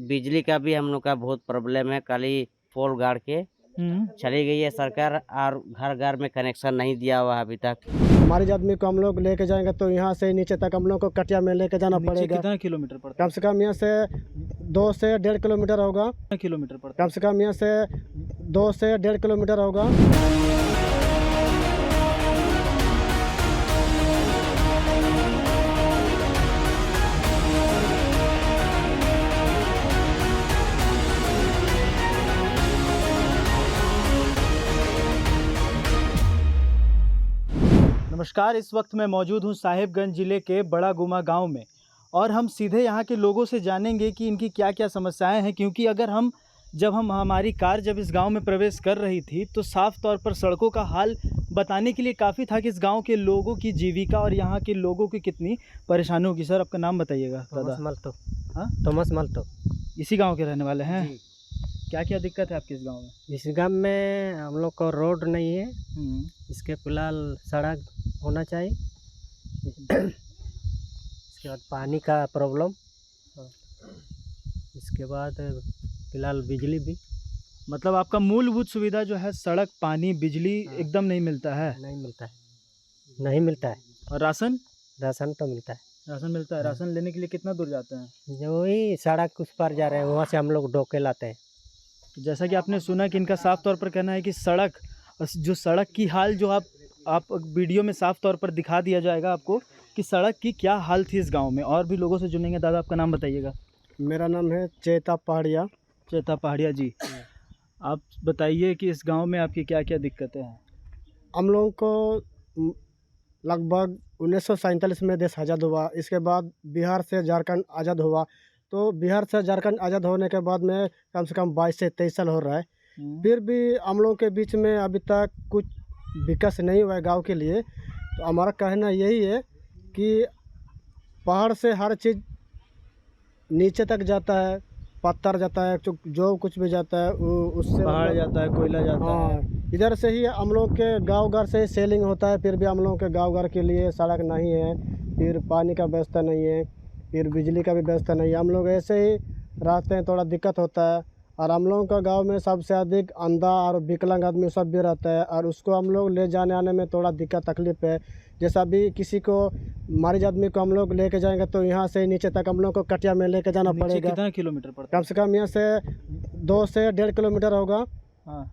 बिजली का भी हम लोग का बहुत प्रॉब्लम है। कल ही पोल गाड़ के चली गई है सरकार, और घर घर में कनेक्शन नहीं दिया हुआ अभी तक। हमारे आदमी को हम लोग लेके जाएंगे तो यहाँ से नीचे तक हम लोग को कटिया में लेके जाना पड़ेगा। कितना किलोमीटर पड़ता कम से कम यहाँ से 2 से 1.5 किलोमीटर होगा। है? किलोमीटर पड़ता कम से कम यहाँ से 2 से 1.5 किलोमीटर होगा। नमस्कार, इस वक्त मैं मौजूद हूं साहिबगंज जिले के बड़ा गुमा गांव में, और हम सीधे यहां के लोगों से जानेंगे कि इनकी क्या क्या समस्याएं हैं। क्योंकि अगर हमारी कार जब इस गांव में प्रवेश कर रही थी तो साफ तौर पर सड़कों का हाल बताने के लिए काफ़ी था कि इस गांव के लोगों की जीविका और यहां के लोगों की कितनी परेशानी होगी। सर, आपका नाम बताइएगा। दादा मल्तो। हाँ, थॉमस मल्तो। इसी गाँव के रहने वाले हैं? क्या क्या दिक्कत है आपके इस गाँव में? इस गांव में हम लोग को रोड नहीं है। इसके फिलहाल सड़क होना चाहिए। इसके बाद पानी का प्रॉब्लम। इसके बाद फिलहाल बिजली भी। मतलब आपका मूलभूत सुविधा जो है सड़क, पानी, बिजली एकदम नहीं मिलता है? नहीं मिलता है। और राशन? राशन तो मिलता है। राशन मिलता है। राशन लेने के लिए कितना दूर जाते हैं? जो ही सड़क उस पर जा रहे हैं वहाँ से हम लोग डोके लाते हैं। तो जैसा कि आपने सुना कि इनका साफ तौर पर कहना है कि सड़क की हाल जो आप वीडियो में साफ तौर पर दिखा दिया जाएगा आपको कि सड़क की क्या हाल थी इस गांव में। और भी लोगों से जुड़ेंगे। दादा, आपका नाम बताइएगा। मेरा नाम है चेता पहाड़िया। चेता पहाड़िया जी, आप बताइए कि इस गांव में आपकी क्या क्या दिक्कतें हैं? हम लोगों को लगभग 1947 में देश आज़ाद हुआ। इसके बाद बिहार से झारखंड आज़ाद हुआ। तो बिहार से झारखंड आज़ाद होने के बाद में कम से कम 22 से 23 साल हो रहा है। फिर भी हम लोगों के बीच में अभी तक कुछ विकास नहीं हुआ है गांव के लिए। तो हमारा कहना यही है कि पहाड़ से हर चीज़ नीचे तक जाता है, पत्थर जाता है, जो कुछ भी जाता है उससे पहाड़ जाता है, कोयला जाता है। हाँ, इधर से ही हम लोग के गांव घर से सेलिंग होता है। फिर भी हम लोग के गांव घर के लिए सड़क नहीं है, फिर पानी का व्यवस्था नहीं है, फिर बिजली का भी व्यवस्था नहीं है। हम लोग ऐसे ही रहते हैं, थोड़ा दिक्कत होता है। और हम लोगों का गांव में सबसे अधिक अंधा और विकलांग आदमी सब भी रहता है, और उसको हम लोग ले जाने आने में थोड़ा दिक्कत तकलीफ है। जैसा भी किसी को मरीज आदमी को हम लोग लेके जाएंगे तो यहाँ से नीचे तक हम लोग को कटिया में लेके जाना पड़ेगा। कितना किलोमीटर पड़ता है? कम से कम यहाँ से 2 से 1.5 किलोमीटर होगा। हाँ।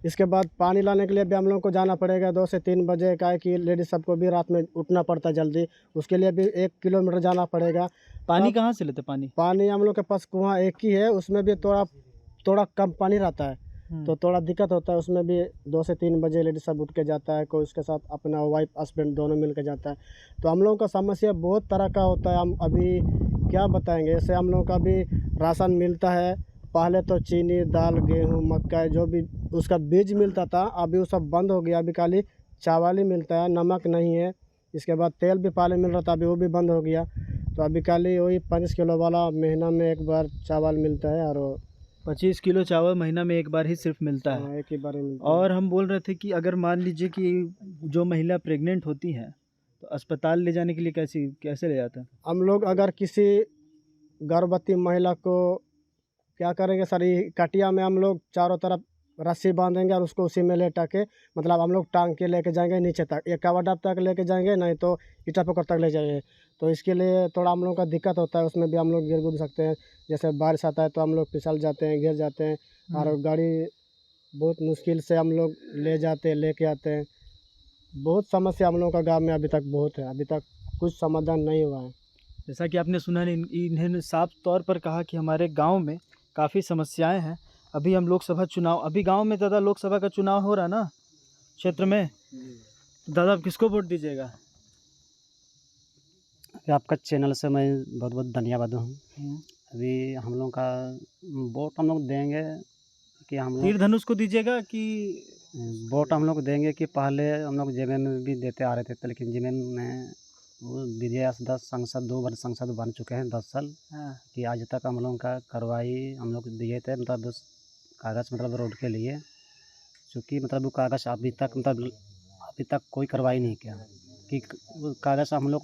इसके बाद पानी लाने के लिए भी हम लोग को जाना पड़ेगा 2 से 3 बजे। का है कि लेडीज सबको भी रात में उठना पड़ता है जल्दी, उसके लिए भी 1 किलोमीटर जाना पड़ेगा। पानी कहाँ से लेते? पानी हम लोग के पास कुआँ एक ही है, उसमें भी थोड़ा कम पानी रहता है। तो थोड़ा दिक्कत होता है। उसमें भी 2 से 3 बजे लेडीज सब उठ के जाता है, कोई उसके साथ अपना वाइफ हस्बैंड दोनों मिल के जाता है। तो हम लोगों का समस्या बहुत तरह का होता है। हम अभी क्या बताएंगे। जैसे हम लोगों का भी राशन मिलता है। पहले तो चीनी, दाल, गेहूँ, मक्का जो भी उसका बीज मिलता था, अभी वो सब बंद हो गया। अभी खाली चावल ही मिलता है, नमक नहीं है। इसके बाद तेल भी पहले मिल रहा था, अभी वो भी बंद हो गया। तो अभी खाली वही 5 किलो वाला महीना में एक बार चावल मिलता है। और 25 किलो चावल महीना में एक बार ही सिर्फ मिलता है। एक ही बार ही मिलता है। और हम बोल रहे थे कि अगर मान लीजिए कि जो महिला प्रेग्नेंट होती हैं तो अस्पताल ले जाने के लिए कैसे ले जाते हैं? हम लोग अगर किसी गर्भवती महिला को क्या करेंगे सर, ये कटिया में हम लोग चारों तरफ रस्सी बांधेंगे और उसको उसी में लेटा के, मतलब हम लोग टांग के लेके जाएंगे नीचे तक, एक कवाडा तक लेके जाएंगे, नहीं तो ईटा पकड़ तक ले जाएंगे। तो इसके लिए थोड़ा हम लोग का दिक्कत होता है। उसमें भी हम लोग गिर गुर सकते हैं। जैसे बारिश आता है तो हम लोग फिसल जाते हैं, गिर जाते हैं। और गाड़ी बहुत मुश्किल से हम लोग ले जाते हैं, लेके आते हैं। बहुत समस्या हम लोग का गाँव में अभी तक बहुत है। अभी तक कुछ समाधान नहीं हुआ है। जैसा कि आपने सुना, इन्होंने साफ तौर पर कहा कि हमारे गांव में काफ़ी समस्याएं हैं। अभी हम लोकसभा चुनाव, अभी गांव में दादा लोकसभा का चुनाव हो रहा है ना क्षेत्र में। दादा, आप किसको वोट दीजिएगा? आपका चैनल से मैं बहुत बहुत धन्यवाद हूँ। अभी हम लोग का वोट हम लोग देंगे कि हम लोग तीर धनुष को दीजिएगा कि वोट हम लोग देंगे कि पहले हम लोग जेएमएम में भी देते आ रहे थे, लेकिन जेएमएम में वो विजय 10 सांसद 2 बार सांसद बन चुके हैं 10 साल। कि आज तक हम लोग का कार्रवाई हम लोग दिए थे, मतलब उस कागज़, मतलब रोड के लिए, चूँकि मतलब वो कागज़ अभी तक कोई कार्रवाई नहीं किया। कि वो कागज़ हम लोग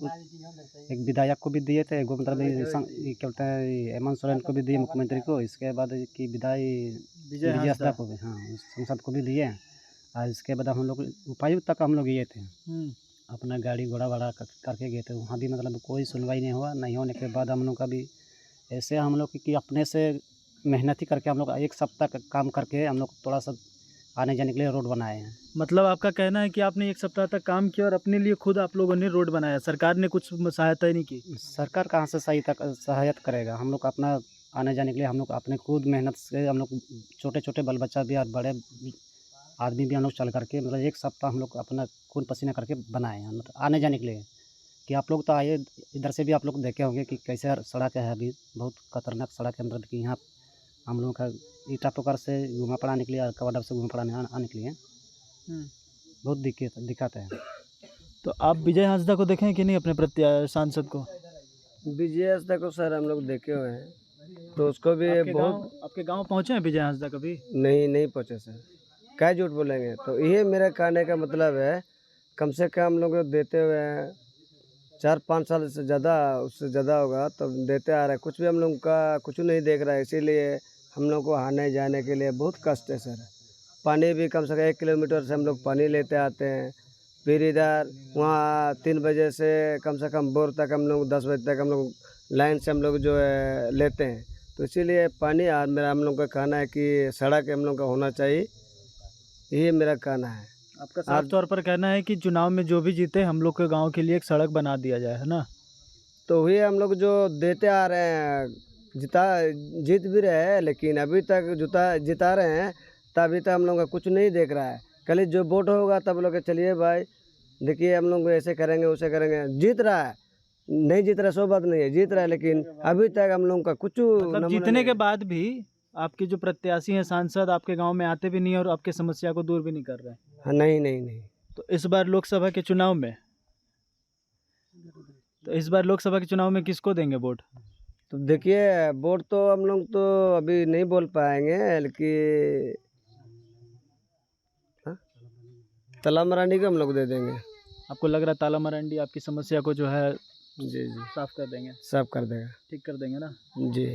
एक विधायक को भी दिए थे, एक मतलब ये क्या बोलते हैं हेमंत सोरेन को भी दिए मुख्यमंत्री को, इसके बाद कि विजय विजय हांसदा को भी, हाँ सांसद को भी दिए। और इसके बाद हम लोग उपायुक्त तक हम लोग गए थे, अपना गाड़ी घोड़ा भाड़ा करके गए थे, वहाँ भी मतलब कोई सुनवाई नहीं हुआ। नहीं होने के बाद हम लोग का भी ऐसे हम लोग कि अपने से मेहनत ही करके हम लोग 1 सप्ताह का काम करके हम लोग थोड़ा सा आने जाने के लिए रोड बनाए हैं। मतलब आपका कहना है कि आपने 1 सप्ताह तक काम किया और अपने लिए खुद आप लोगों ने रोड बनाया, सरकार ने कुछ सहायता ही नहीं की? सरकार कहाँ से सहायता करेगा? हम लोग अपना आने जाने के लिए हम लोग अपने खुद मेहनत से हम लोग छोटे छोटे बाल बच्चा भी और बड़े आदमी भी हम लोग चल करके मतलब 1 सप्ताह हम लोग अपना खून पसीना करके बनाए हैं, मतलब आने जाने के लिए। कि आप लोग तो आए इधर से भी आप लोग देखे होंगे कि कैसे सड़क है, अभी बहुत खतरनाक सड़क है, मतलब कि यहाँ हम लोगों का ईटा पोखर से घुमा पड़ाने के लिए और कवाडा से घुमा पड़ाने आने के लिए बहुत दिक्कत है। तो आप विजय हांसदा को देखें कि नहीं, अपने सांसद को? विजय हांसदा को सर हम लोग देखे हुए हैं, तो उसको भी आपके गांव पहुंचे हैं विजय हांसदा कभी? नहीं पहुँचे सर, क्या झूठ बोलेंगे। तो ये मेरा कहने का मतलब है, कम से कम हम लोग देते हुए हैं 4-5 साल से ज़्यादा, उससे ज़्यादा होगा, तब देते आ रहे हैं। कुछ भी हम लोग का कुछ नहीं देख रहा है, इसीलिए हम लोग को आने जाने के लिए बहुत कष्ट है सर। पानी भी कम से कम 1 किलोमीटर से हम लोग पानी लेते आते हैं, फिर इधर वहाँ 3 बजे से कम बोर तक हम लोग 10 बजे तक हम लोग लाइन से हम लोग जो है लेते हैं। तो इसीलिए पानी मेरा हम लोग का कहना है कि सड़क हम लोग का होना चाहिए, ये मेरा कहना है। आपका साफ तौर पर कहना है कि चुनाव में जो भी जीते हम लोग के गांव के लिए एक सड़क बना दिया जाए, है ना? तो वही हम लोग जो देते आ रहे हैं, जीत भी रहे हैं, लेकिन अभी तक जिता रहे हैं, तभी तक हम लोग का कुछ नहीं देख रहा है। कल जो वोट होगा तब लोग चलिए भाई देखिए हम लोग ऐसे करेंगे वैसे करेंगे। जीत रहा है, नहीं जीत रहा सो बात नहीं है, जीत रहा है, लेकिन अभी तक हम लोग का कुछ मतलब जीतने के बाद भी आपके जो प्रत्याशी हैं सांसद आपके गांव में आते भी नहीं और आपके समस्या को दूर भी नहीं कर रहे हैं। हाँ, नहीं। तो इस बार लोकसभा के चुनाव में किसको देंगे वोट? तो देखिए वोट तो हम लोग तो अभी नहीं बोल पाएंगे, लेकिन ताला मरांडी को हम लोग दे देंगे। आपको लग रहा है ताला मरांडी आपकी समस्या को जो है जी साफ कर देंगे? साफ कर देगा, ठीक कर देंगे ना? जी।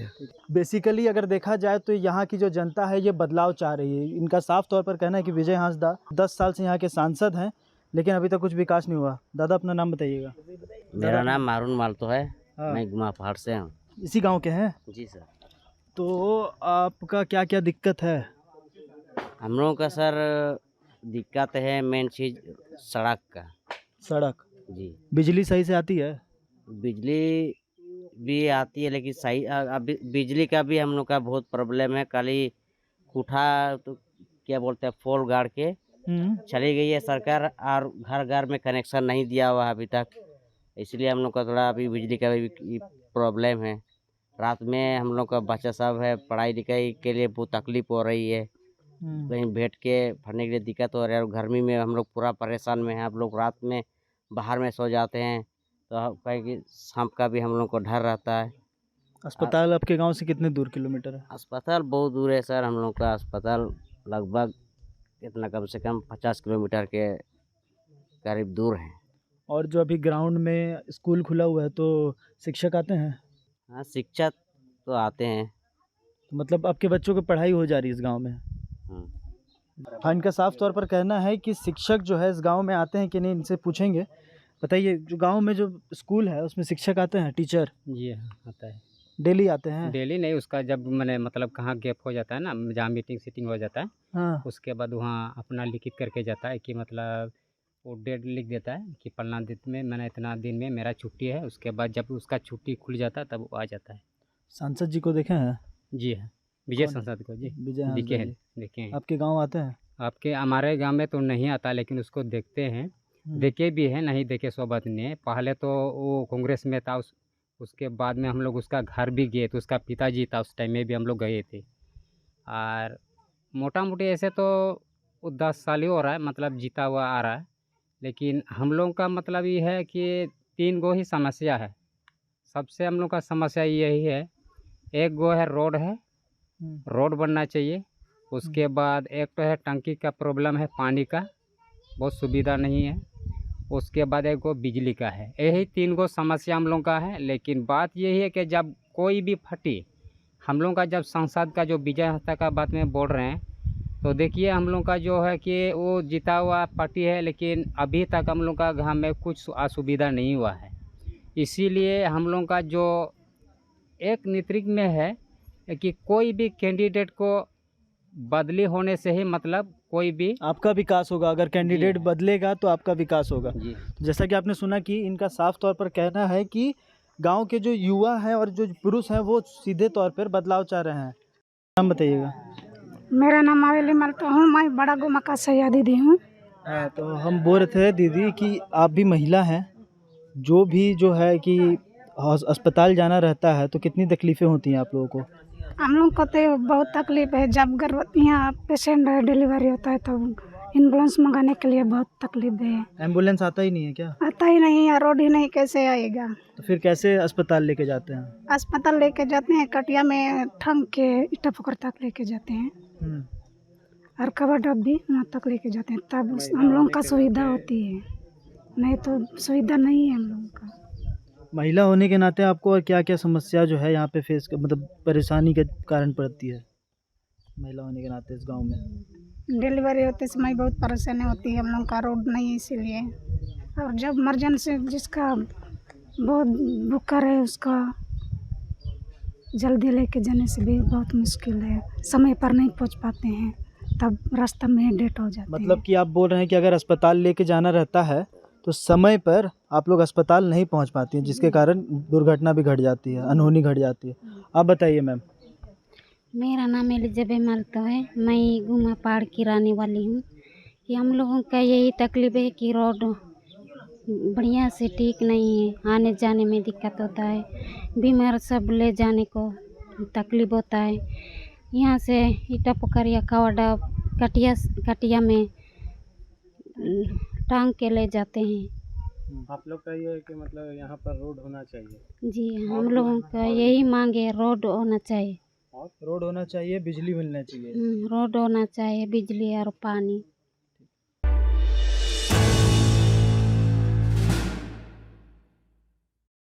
बेसिकली अगर देखा जाए तो यहाँ की जो जनता है ये बदलाव चाह रही है। इनका साफ तौर पर कहना है कि विजय हांसदा 10 साल से यहाँ के सांसद हैं, लेकिन अभी तक कुछ विकास नहीं हुआ। दादा अपना नाम बताइएगा। मेरा नाम मारून मालतो है। हाँ। मैं गुमा पहाड़ से हूँ। इसी गांव के हैं? जी सर। तो आपका क्या क्या दिक्कत है? हम लोगों का सर दिक्कत है मेन चीज़ सड़क का। सड़क? जी। बिजली सही से आती है? बिजली भी आती है, लेकिन सही अभी बिजली का भी हम लोग का बहुत प्रॉब्लम है। कल ही उठा तो क्या बोलते हैं पोल गाड़ के चली गई है सरकार, और घर घर में कनेक्शन नहीं दिया हुआ अभी तक। इसलिए हम लोग का थोड़ा अभी बिजली का भी प्रॉब्लम है। रात में हम लोग का बच्चा सब है, पढ़ाई लिखाई के लिए बहुत तकलीफ हो रही है, कहीं बैठ के पढ़ने के लिए दिक्कत हो रही है। और गर्मी में हम लोग पूरा परेशान में हैं। आप लोग रात में बाहर में सो जाते हैं, तो कहीं कि सांप का भी हम लोग को डर रहता है। अस्पताल आपके गांव से कितने दूर किलोमीटर है? अस्पताल बहुत दूर है सर। हम लोग का अस्पताल लगभग इतना कम से कम 50 किलोमीटर के करीब दूर है। और जो अभी ग्राउंड में स्कूल खुला हुआ है तो शिक्षक आते हैं? हाँ, शिक्षक तो आते हैं। तो मतलब आपके बच्चों की पढ़ाई हो जा रही है इस गांव में? हाँ, इनका साफ तौर पर कहना है कि शिक्षक जो है इस गांव में आते हैं कि नहीं, इनसे पूछेंगे। बताइए, जो गांव में जो स्कूल है उसमें शिक्षक आते हैं, टीचर? जी हाँ, आता है। डेली आते हैं? डेली नहीं, उसका जब मैंने मतलब कहाँ गैप हो जाता है ना, जहाँ मीटिंग सीटिंग हो जाता है, हाँ। उसके बाद वहाँ अपना लिखित करके जाता है कि मतलब वो डेट लिख देता है कि फलना दिन में मैंने इतना दिन में मेरा छुट्टी है। उसके बाद जब उसका छुट्टी खुल जाता है तब वो आ जाता है। सांसद जी को देखे हैं? जी हाँ, विजय सांसद को। जी विजय देखे हैं, देखे हैं। आपके गाँव आते हैं? आपके हमारे गाँव में तो नहीं आता, लेकिन उसको देखते हैं, देखे भी हैं, नहीं देखे सो बात नहीं है। पहले तो वो कांग्रेस में था, उसके बाद में हम लोग उसका घर भी गए, तो उसका पिताजी था उस टाइम में भी हम लोग गए थे। और मोटा मोटी ऐसे तो वो 10 साल ही हो रहा है, मतलब जीता हुआ आ रहा है। लेकिन हम लोग का मतलब ये है कि 3 गो ही समस्या है। सबसे हम लोग का समस्या यही है, एक गो है रोड है, रोड बनना चाहिए। उसके बाद एक तो है टंकी का प्रॉब्लम है, पानी का बहुत सुविधा नहीं है। उसके बाद एक गो बिजली का है। यही 3 गो समस्या हम लोग का है। लेकिन बात यही है कि जब कोई भी फटी, हम लोग का जब संसद का जो विजय हत्या का बात में बोल रहे हैं, तो देखिए हम लोग का जो है कि वो जीता हुआ पार्टी है, लेकिन अभी तक हम लोग का गाँव में कुछ असुविधा नहीं हुआ है। इसीलिए हम लोग का जो एक नेतृत्व में है कि कोई भी कैंडिडेट को बदली होने से ही मतलब कोई भी आपका विकास होगा, अगर कैंडिडेट जी। बदलेगा तो आपका विकास होगा। जी जैसा कि आपने सुना कि इनका साफ तौर पर कहना है कि गांव के जो युवा हैं और जो पुरुष हैं वो सीधे तौर पर बदलाव चाह रहे हैं। नाम बताइएगा। मेरा नाम आवेली मलता हूँ, मैं बड़ा गुमा का सैया दीदी हूँ। तो हम बोल रहे थे दीदी कि आप भी महिला हैं, जो भी जो है कि अस्पताल जाना रहता है तो कितनी तकलीफ़ें होती हैं आप लोगों को? हम लोग को तो बहुत तकलीफ है, जब गर्भवती यहाँ पेशेंट है, डिलीवरी होता है तो एम्बुलेंस मंगाने के लिए बहुत तकलीफ है। एम्बुलेंस आता ही नहीं है क्या? आता ही नहीं है, रोड ही नहीं, कैसे आएगा? तो फिर कैसे अस्पताल लेके जाते हैं? अस्पताल लेके जाते हैं, कटिया में ठंग के इटा पोखर तक लेके जाते हैं और कवर डब भी वहाँ तक लेके जाते हैं, तब हम लोगों का सुविधा होती है, नहीं तो सुविधा नहीं है हम लोगों का। महिला होने के नाते आपको और क्या क्या समस्या जो है यहाँ पे फेस मतलब परेशानी के कारण पड़ती है महिला होने के नाते इस गांव में? डिलीवरी होते समय बहुत परेशानी होती है, हम लोग का रोड नहीं है इसीलिए। और जब इमरजेंसी जिसका बहुत भूखा रहे उसका जल्दी लेके जाने से भी बहुत मुश्किल है, समय पर नहीं पहुंच पाते हैं, तब रास्ता में डेट हो जाती है। मतलब कि आप बोल रहे हैं कि अगर अस्पताल लेके जाना रहता है तो समय पर आप लोग अस्पताल नहीं पहुंच पाती हैं, जिसके कारण दुर्घटना भी घट जाती है, अनहोनी घट जाती है। आप बताइए मैम। मेरा नाम एलिजबे मलतो है, मैं गुमा पहाड़ की रहने वाली हूँ। कि हम लोगों का यही तकलीफ है कि रोड बढ़िया से ठीक नहीं है, आने जाने में दिक्कत होता है, बीमार सब ले जाने को तकलीफ होता है। यहाँ से ईटा पोखरिया कावाडा कटिया में टांग के ले जाते हैं। आप लोग का ये है कि मतलब यहाँ पर रोड होना चाहिए? जी, हम लोगों का यही मांग है, रोड होना चाहिए। रोड होना चाहिए, बिजली मिलना चाहिए। रोड होना चाहिए, बिजली और पानी।